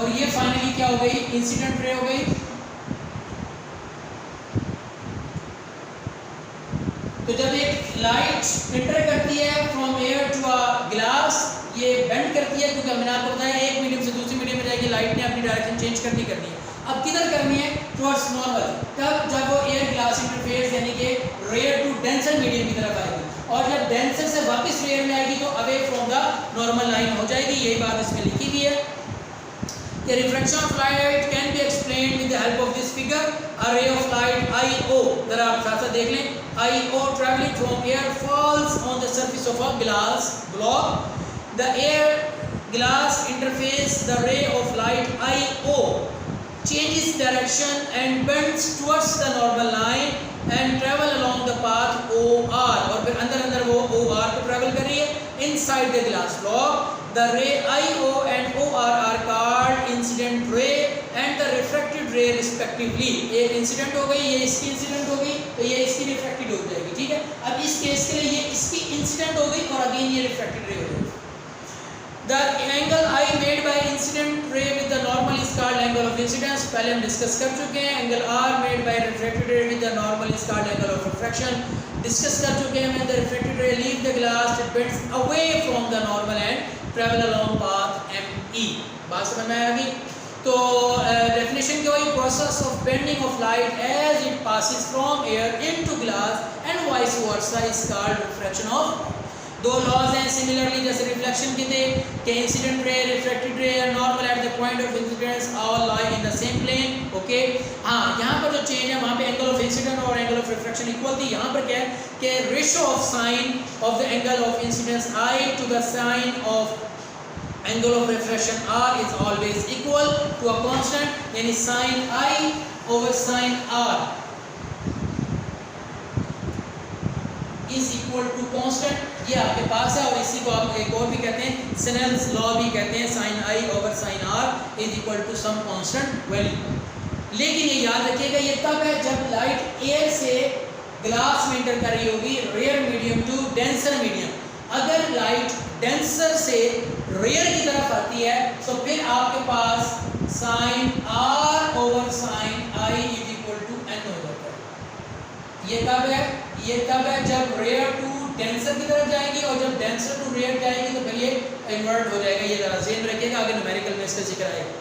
और ये फाइनली क्या हो गई, इंसिडेंट रे हो गई। तो जब एक लाइट एंटर करती है from air to a glass, ये बेंड करती है, क्योंकि हमने आपको बताया एक मीडियम से दूसरी मीडियम में जाएगी, लाइट ने अपनी डायरेक्शन चेंज करनी है। अब किधर करनी है, टुवर्ड्स नॉर्मल। तब जब वो एयर ग्लास इंटरफेस यानी कि रेयर टू डेंसर मीडियम की तरफ आएगी, और जब डेंसर से वापस रेयर में आएगी तो away from the normal line हो जाएगी। यही बात इसमें लिखी हुई है। The reflection of light can be explained with the help of this figure. A ray of light IO, जरा आप साथ साथ देख लें, IO traveling from air falls on the surface of a glass block. The air glass interface, the ray of light IO changes direction and bends towards the normal line and travel along the path OR, और फिर अंदर अंदर वो OR को travel कर रही है inside the glass block. The ray IO and OR are called incident ray and the refracted ray respectively. ये इंसिडेंट हो गई, ये इसकी इंसिडेंट हो गई, तो ये इसकी रिफ्रैक्टेड हो जाएगी, ठीक है। अब इस केस के लिए ये इसकी इंसिडेंट हो गई और अगेन ये रिफ्रैक्टेड रे हो जाएगी। The angle I made by incident ray with the normal is called angle of incidence. पहले हम डिस्कस कर चुके हैं। Angle R made by refracted ray with the normal is called angle of refraction. Discuss कर चुके हैं। When the refracted ray leaves the glass, it bends away from the normal and travel along path ME. बात समझ में आ गई? तो definition क्या हुई, process of bending of light as it passes from air into glass and vice versa is called refraction of. दो laws हैं similarly जैसे रिफ्लेक्शन के थे कि इंसिडेंट रे, रिफ्रैक्टेड रे और normal at the point of incidence all lie in the same plane. Okay, हाँ, यहाँ पर जो चेंज है वहाँ पे एंगल ऑफ इंसिडेंट और एंगल ऑफ रिफ्रैक्शन इक्वल थी। यहाँ पर क्या है कि ratio of sine of the angle of incidence I to the sine of angle of refraction R is always equal to a constant, यानी sine I over sine are is equal to constant. ये आपके पास है और इसी को आप एक और भी कहते हैं, स्नेल्स लॉ भी कहते हैं, sine I over sine are is equal to some constant value. लेकिन ये याद रखिएगा, ये तब है जब लाइट एयर से ग्लास में एंटर कर रही होगी, rare medium to denser medium. अगर लाइट डेंसर से रेयर की तरफ आती है तो फिर आपके पास sine are over sine I is equal to n हो जाता है। ये कब है, ये तब है जब रेयर टू डेंसर की तरफ जाएगी, और जब डेंसर टू रेयर जाएगी तो फिर ये इन्वर्ट हो जाएगा। ये जरा ज़हन रखिएगा, आगे न्यूमेरिकल में इसका जिक्र आएगा।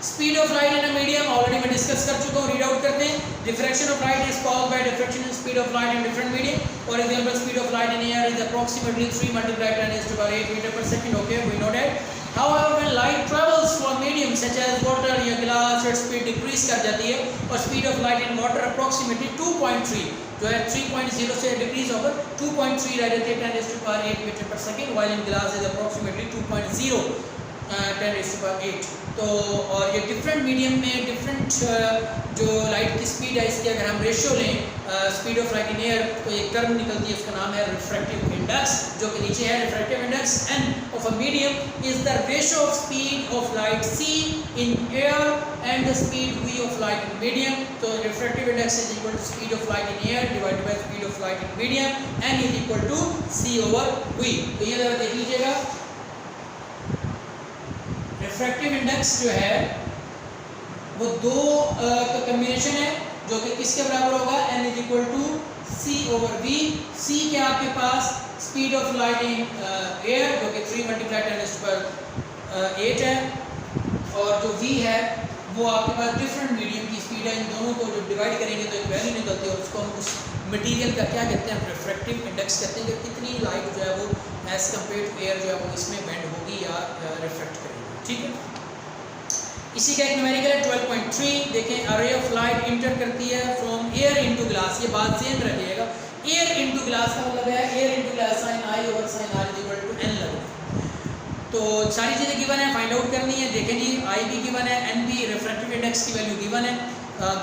Speed of light in a medium already मैं डिस्कस कर चुका हूँ, रीड आउट करते हैं। Diffraction of light is caused by diffraction in speed of light in different medium. For example, speed of light in air is approximately 3 multiplied 10⁸ metre per second. Okay, we know that. However, when light travels from medium such as water या glass, its speed decrease कर जाती है, और speed of light in water approximately 2.3 जो है 3.0 से decrease होकर 2.3 रह जाती है 10⁸ metre per second, while in glass is approximately 2.0 10⁸. तो और ये डिफरेंट मीडियम में डिफरेंट जो लाइट की स्पीड है, इसकी अगर हम रेशियो लें speed of light in air, तो एक टर्म निकलती है, उसका नाम है रिफ्रैक्टिव इंडेक्स, जो कि नीचे है। Refractive index n of a medium is the ratio of speed of light c in air and the speed v of light in medium. तो refractive index is equal to speed of light in air divided by speed of light in medium, n is equal to c over v. तो ये जरा देख लीजिएगा, refractive index जो है वो दो का कॉम्बिनेशन है जो कि किसके बराबर होगा, n is equal to c over we. सी के आपके पास speed of light in air जो कि 3 × 10⁸ है, और जो v है वो आपके पास डिफरेंट मीडियम की स्पीड है। इन दोनों को जब डिवाइड करेंगे तो एक वैल्यू निकलती है, और उसको हम उस मटेरियल का क्या कहते हैं, रिफ्रैक्टिव इंडेक्स कहते हैं, कि कितनी लाइट जो है वो एज कम्पेयर टू एयर जो है वो इसमें बेंड होगी या रिफ्लेक्ट करेगी। ठीक है, इसी का एक न्यूमेरिकल है 12.3। देखें, अ रे ऑफ लाइट इंटर करती है फ्रॉम एयर इनटू ग्लास। ये बात ज़हन रखिएगा, एयर इनटू ग्लास का मतलब है air into glass sine I over sine are is equal to n लगता है। तो सारी चीज़ें गिवन है, फाइंड आउट करनी है। देखें जी, आई भी गिवन है, एन भी रिफ्रैक्टिव इंडेक्स की वैल्यू गिवन है।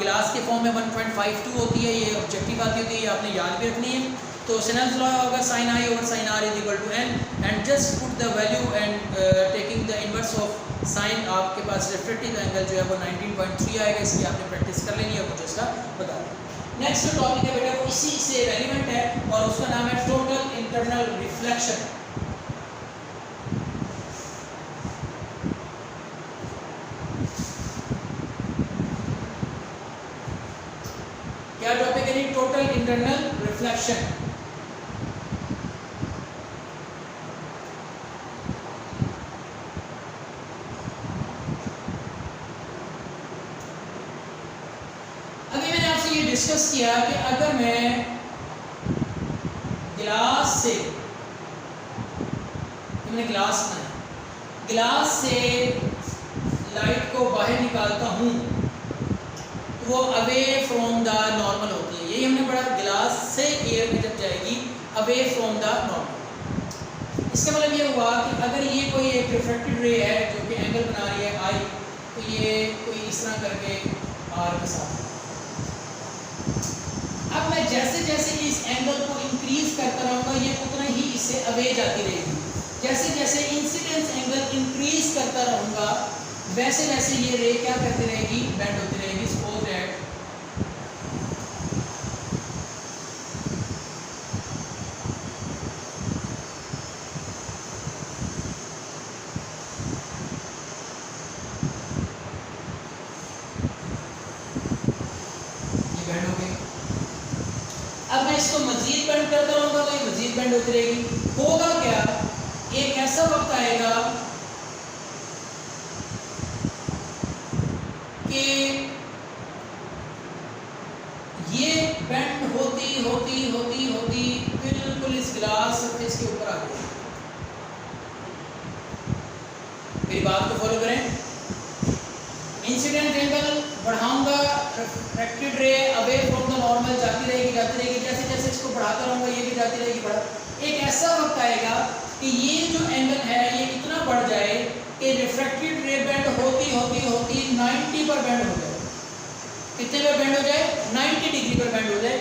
ग्लास के फॉर्म में 1.52 होती है, ये ऑब्जेक्टिव आती होती है, ये आपने याद भी रखनी है। तो स्नेल्स लॉ होगा sine I over sine are is equal to n, and just put the value and taking the inverse of sine, आपके पास रिफ्रैक्टिव एंगल जो है वो 19.3 आएगा। इसकी आपने प्रैक्टिस कर लेनी है, मुझे इसका बता दें। नेक्स्ट जो टॉपिक है बेटा वो इसी से रेलिवेंट है, और उसका नाम है total internal reflection. Internal reflection. अभी मैंने आपसे ये डिस्कस किया कि अगर मैं गिलास से, मैंने गिलास बनाया, गिलास से लाइट को बाहर निकालता हूँ तो वो अवे फ्रॉम द नॉर्मल होती है। यही हमने पढ़ा, गिलास से एयर में जब जाएगी अवे फ्रॉम द नॉर्मल। इसका मतलब ये हुआ कि अगर ये कोई एक रिफ्लेक्टेड रे है जो कि एंगल बना रही है आई, तो ये कोई इस तरह करके आर के साथ, अब मैं जैसे जैसे इस एंगल को इंक्रीज करता रहूँगा ये उतना ही इससे अवे जाती रहेगी। जैसे जैसे इंसिडेंस एंगल इंक्रीज करता रहूँगा वैसे वैसे ये रे क्या करती रहेगी, बेंड होती रहेगी। सपोज दैट ये बेंड हो गई। अब मैं इसको मजीद बेंड करता रहूँगा तो ये मजीद बेंड होती रहेगी। होगा क्या, एक ऐसा वक्त आएगा कि ये बेंड होती होती होती होती बिल्कुल इस ग्लास सरफेस के ऊपर आ गई। मेरी बात को फॉलो करें, इंसिडेंट एंगल बढ़ाऊंगा, reflected ray away from the normal जाती रहेगी जाती रहेगी, जैसे जैसे इसको बढ़ाता रहूंगा ये भी जाती रहेगी बढ़ा। एक ऐसा वक्त आएगा कि ये जो एंगल है ये इतना बढ़ जाए कि रिफ्लेक्टेड रे बेंड होती होती होती 90 पर बेंड हो जाए। कितने पर बेंड हो जाए, 90 डिग्री पर बेंड हो जाए।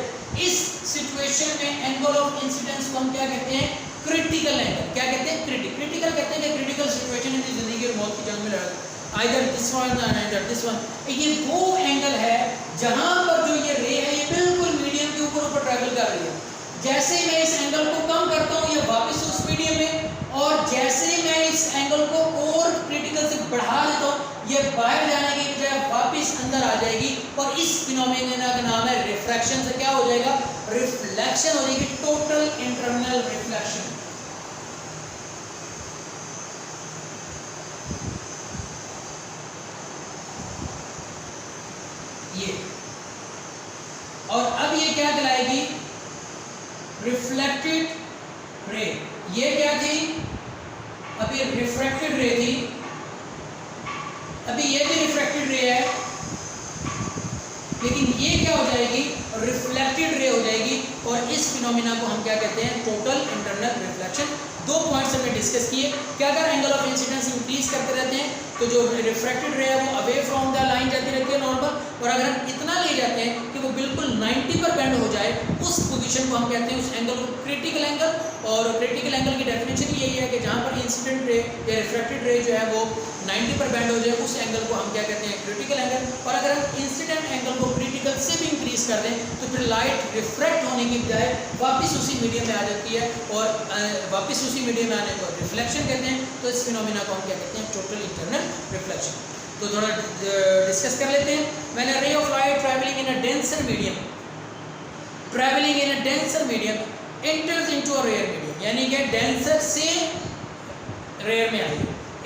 इस सिचुएशन में एंगल ऑफ इंसिडेंस को हम क्या कहते हैं, क्रिटिकल एंगल। क्या कहते हैं, क्रिटिकल कहते हैं कि क्रिटिकल सिचुएशन है जिंदगी और मौत की जंग में लड़ा, either this one either this one. ये वो एंगल है जहां पर जो ये रे है ये बिल्कुल मीडियम के ऊपर ट्रैवल कर रही है। जैसे ही मैं इस एंगल को कम करता हूँ ये वापस उस मीडियम में, और जैसे ही मैं इस एंगल को और क्रिटिकल से बढ़ा देता हूँ ये बाहर जाने की बजाय वापस अंदर आ जाएगी। और इस फिनोमेना का नाम है रिफ्रैक्शन। से क्या हो जाएगा, रिफ्लेक्शन हो जाएगी, टोटल इंटरनल रिफ्लेक्शन। ये और अब ये क्या कहलाएगी, रिफ्लेक्टेड रे। ये क्या थी, अभी रिफ्रैक्टेड रे थी, अभी ये भी रिफ्रैक्टेड रे है, लेकिन ये क्या हो जाएगी, रिफ्लेक्टेड रे हो जाएगी। और इस फिनोमेना को हम क्या कहते हैं, टोटल इंटरनल रिफ्लेक्शन। दो पॉइंट्स हमने डिस्कस किए कि अगर एंगल ऑफ इंसिडेंस इंक्रीज करते रहते हैं तो जो रिफ्रैक्टेड रे है वो अवे फ्रॉम द लाइन जाती रहती है नॉर्मल, और अगर हम इतना ले जाते हैं कि वो बिल्कुल 90 पर बेंड हो जाए, उस पोजीशन को हम कहते हैं, उस एंगल को क्रिटिकल एंगल। और क्रिटिकल एंगल की डेफिनेशन यही है कि जहाँ पर इंसिडेंट रे या रिफ्रैक्टेड रे जो है वो 90 पर बेंड हो जाए, उस एंगल को हम क्या कहते हैं, क्रिटिकल एंगल। और अगर हम इंसिडेंट एंगल को क्रिटिकल से भी इंक्रीज कर दें तो फिर लाइट रिफ्रैक्ट होने की बजाय वापस उसी मीडियम में आ जाती है, और वापस उसी मीडियम में आने को रिफ्लेक्शन कहते हैं। तो इस फिनोमेना को हम क्या कहते हैं, टोटल इंटरनल रिफ्लेक्शन। तो थोड़ा डिस्कस कर लेते हैं। When a ray of light travelling in a denser medium, travelling in a denser medium enters into a rare medium, यानी कि डेंसर से रेयर में आई,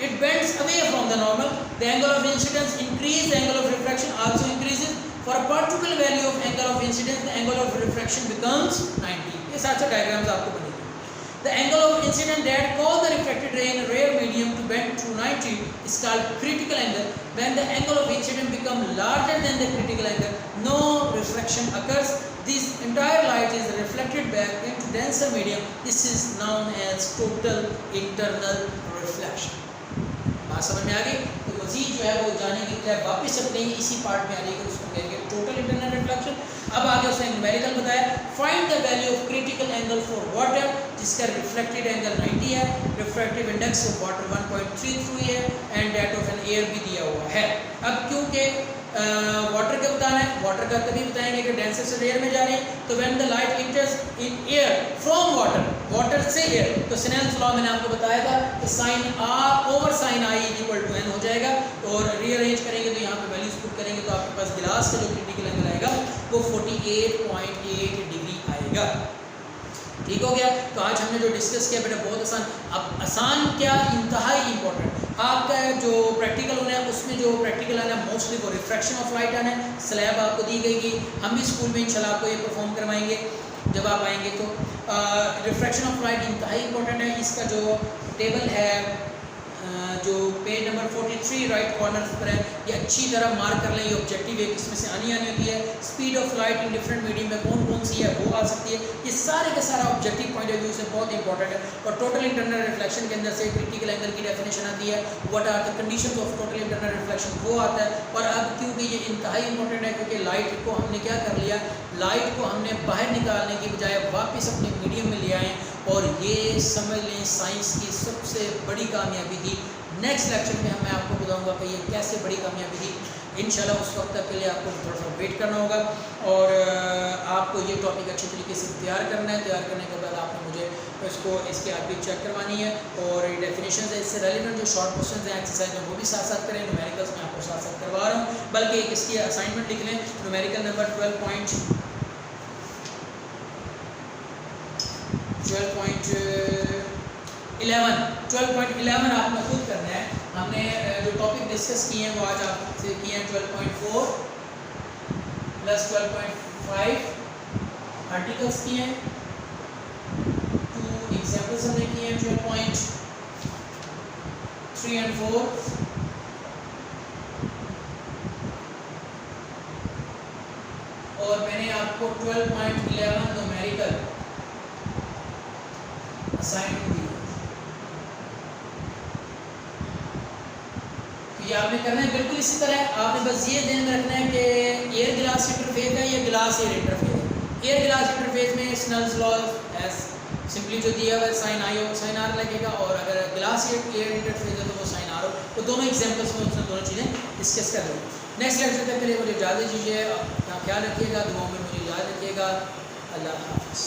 it bends away from the normal, the angle of incidence increase, the angle of refraction also increases. For a particular value of angle of incidence the angle of refraction becomes 90. ये सारे diagrams आपको बनेंगे। The angle of incidence that cause the refracted ray in a rare medium to bend to 90 is called critical angle. When the angle of incidence becomes larger than the critical angle, no refraction occurs. This entire light is reflected back into denser medium. This is known as total internal reflection. बात समझ में आ गई? तो मजीद जो है वो जाने की बजाय वापस अपने इसी पार्ट में आ जाएगी, उसको कहेंगे टोटल इंटरनल रिफ्लेक्शन। अब आगे उसने न्यूमेरिकल बताया, find the value of critical angle for water, जिसका रिफ्लेक्टेड एंगल 90 है, रिफ्रैक्टिव इंडेक्स ऑफ वाटर 1.33 है, and that of n air भी दिया हुआ है। अब क्योंकि वाटर का बताना है, वाटर का तभी बताएंगे कि डेंसर से एयर में जा रही है। तो when the light enters in air from water, water से एयर, तो स्नेल्स लॉ मैंने आपको बताया था कि sine are over sine i equal to n हो जाएगा। और रीअरेंज करेंगे तो यहाँ पे वैल्यूज पुट करेंगे तो आपके पास गिलास का जो क्रिटिकल एंगल आएगा वो 48.8 डिग्री आएगा। ठीक हो गया। तो आज हमने जो डिस्कस किया बेटा बहुत आसान, अब आसान क्या इंतहाई इंपॉर्टेंट आपका जो प्रैक्टिकल होना है, उसमें जो प्रैक्टिकल आना है मोस्टली वो रिफ्रैक्शन ऑफ लाइट आना है। स्लैब आपको दी गई, हम भी स्कूल में इंशाल्लाह आपको ये परफॉर्म करवाएंगे जब आप आएंगे। तो रिफ्रैक्शन ऑफ लाइट इंतहाई इंपॉर्टेंट है। इसका जो टेबल है जो पेज नंबर 43 राइट कॉर्नर पर है, ये अच्छी तरह मार्क कर लें। ये ऑब्जेक्टिव एक इसमें से आनी होती है। Speed of light in different medium में कौन कौन सी है वो आ सकती है। ये सारे का सारा ऑब्जेक्टिव पॉइंट ऑफ व्यू से बहुत इंपॉर्टेंट है। और टोटल इंटरनल रिफ्लेक्शन के अंदर से क्रिटिकल एंगल की डेफिनेशन आती है, what are the conditions of total internal reflection वो आता है। और अब क्योंकि ये इंतहाई इंपॉर्टेंट है क्योंकि लाइट को हमने क्या कर लिया, लाइट को हमने बाहर निकालने की बजाय वापस अपने मीडियम में ले आए, और ये समझ लें साइंस की सबसे बड़ी कामयाबी थी। नेक्स्ट लेक्चर में मैं आपको बताऊंगा कि ये कैसे बड़ी कामयाबी थी। इंशाल्लाह उस वक्त तक के लिए आपको थोड़ा सा वेट करना होगा, और आपको ये टॉपिक अच्छी तरीके से तैयार करना है। तैयार करने के बाद आपने मुझे इसको इसकी आप भी चेक करवानी है, और डेफिनेशन है इससे रेलिवेंट जो शॉर्ट क्वेश्चन हैं एक्सरसाइज में वो भी साथ साथ करें। न्यूमेरिकल्स में आपको साथ साथ करवा रहा हूँ, बल्कि एक इसकी असाइनमेंट लिख लें। न्यूमेरिकल नंबर 12.11 आपने खुद करना है। हमने जो टॉपिक डिस्कस किए हैं वो आज आपसे किए हैं 12.4 प्लस 12.5 आर्टिकल्स किए हैं, 2 एग्जाम्पल्स हमने किए हैं 12.3 एंड 4, और मैंने आपको 12.11 न्यूमेरिकल असाइनमेंट दी। ये आपने करना है बिल्कुल इसी तरह। आपने बस ये ध्यान में रखना है कि एयर गिलास इंटरफेस है या गिलास एयर इंटरफेस है। एयर गिलास इंटरफेस में स्नेल्स लॉ एज सिंपली जो दिया हुआ है साइन आई हो साइन आर लगेगा, और अगर गिलास एयर इंटरफेस है तो वो साइन आर हो। तो दोनों एग्जाम्पल्स में उसने दोनों चीज़ें डिस्कस कर रही हैं। नेक्स्ट लेक्चर तक के लिए मुझे इजाज़त दीजिए। अपना ख्याल रखिएगा, दुआओं में मुझे याद रखिएगा। अल्लाह हाफ़िज़।